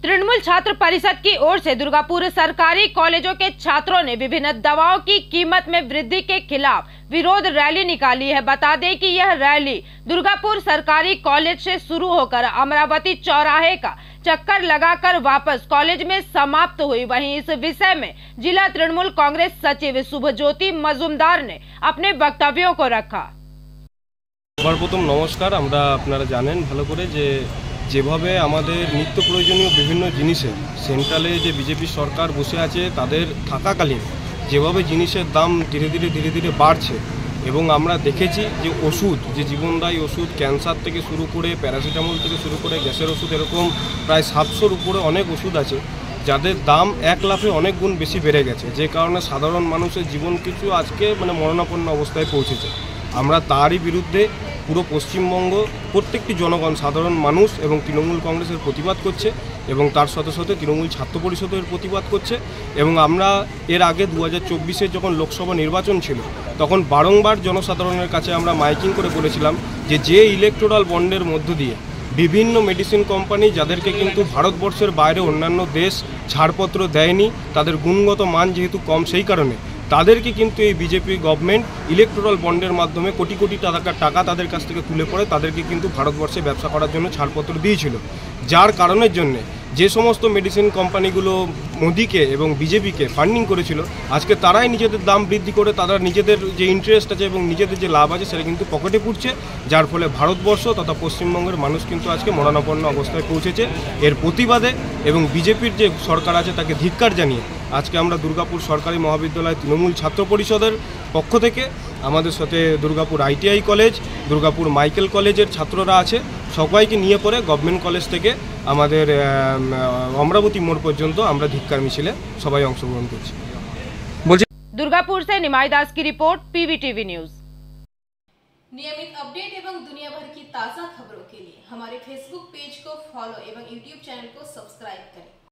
तृणमूल छात्र परिषद की ओर से दुर्गापुर सरकारी कॉलेजों के छात्रों ने विभिन्न दवाओं की कीमत में वृद्धि के खिलाफ विरोध रैली निकाली है। बता दें कि यह रैली दुर्गापुर सरकारी कॉलेज से शुरू होकर अमरावती चौराहे का चक्कर लगाकर वापस कॉलेज में समाप्त हुई। वहीं इस विषय में जिला तृणमूल कांग्रेस सचिव शुभज्योति मजुमदार ने अपने वक्तव्यों को रखा। सर्वप्रथम नमस्कार। আমরা আপনারা জানেন ভালো করে যে যেভাবে আমাদের নিত্য প্রয়োজনীয় বিভিন্ন জিনিসে সেন্ট্রালে যে বিজেপি সরকার বসে আছে তাদের থাকাকালীন যেভাবে জিনিসের দাম ধীরে ধীরে বাড়ছে এবং আমরা দেখেছি যে ওষুধ যে জীবনদায়ী ওষুধ ক্যান্সার থেকে শুরু করে প্যারাসিটামল থেকে শুরু করে গ্যাসের ওষুধ এরকম প্রায় 700-র উপরে অনেক ওষুধ আছে যাদের দাম 1 লাফে অনেক গুণ বেশি বেড়ে গেছে, যে কারণে সাধারণ মানুষের জীবন কিছু আজকে মরণাপন্ন অবস্থায় পৌঁছেছে। আমরা তারই বিরুদ্ধে পুরো পশ্চিমবঙ্গ প্রত্যেকটি জনগণ সাধারণ মানুষ এবং তৃণমূল কংগ্রেসের প্রতিবাদ করছে এবং তার সাথে সাথে তৃণমূল ছাত্র পরিষদের প্রতিবাদ করছে। এবং আমরা এর আগে 2024-এ যখন লোকসভা নির্বাচন ছিল তখন বারংবার জনসাধারণের কাছে আমরা মাইকিং করে বলেছিলাম যে ইলেকটোরাল বন্ডের মধ্য দিয়ে বিভিন্ন মেডিসিন কোম্পানি যাদেরকে কিন্তু ভারতবর্ষের বাইরে অন্যান্য দেশ ছাড়পত্র দেয়নি, তাদের গুণগত মান যেহেতু কম সেই কারণে তাদেরকে কিন্তু এই বিজেপি গভর্নমেন্ট ইলেকটোরাল বন্ডের মাধ্যমে কোটি কোটি টাকা তাদের কাছ থেকে তুলে পড়ে তাদেরকে কিন্তু ভারতবর্ষে ব্যবসা করার জন্য ছাড়পত্র দিয়েছিল। যার কারণের জন্য যে সমস্ত মেডিসিন কোম্পানিগুলো মোদিকে এবং বিজেপিকে ফান্ডিং করেছিল আজকে তারাই নিজেদের দাম বৃদ্ধি করে তারা নিজেদের যে ইন্টারেস্ট আছে এবং নিজেদের যে লাভ আছে সেটা কিন্তু পকেটে পুড়ছে, যার ফলে ভারতবর্ষ তথা পশ্চিমবঙ্গের মানুষ কিন্তু আজকে মরণাপন্ন অবস্থায় পৌঁছেছে। এর প্রতিবাদে এবং বিজেপির যে সরকার আছে তাকে ধিক্কার জানিয়ে আজকে আমরা দুর্গাপুর সরকারি মহাবিদ্যালয় তৃণমূল ছাত্র পরিষদের পক্ষ থেকে আমাদের সাথে Durgapur ITI college, Durgapur Michael কলেজের ছাত্ররা আছে, সবাইকে নিয়ে পরে গভর্নমেন্ট কলেজ থেকে আমাদের अमरावती मोड़ पर्यंत আমরা ধিক্কার মিছিলে সবাই অংশগ্রহণ করছি। दुर्गापुर से निमाई दास की रिपोर्ट, PVTV न्यूज। नियमित अपडेट एवं दुनिया भर की ताज़ा खबरों के लिए हमारे फेसबुक पेज को फॉलो एवं यूट्यूब चैनल को सब्सक्राइब करें।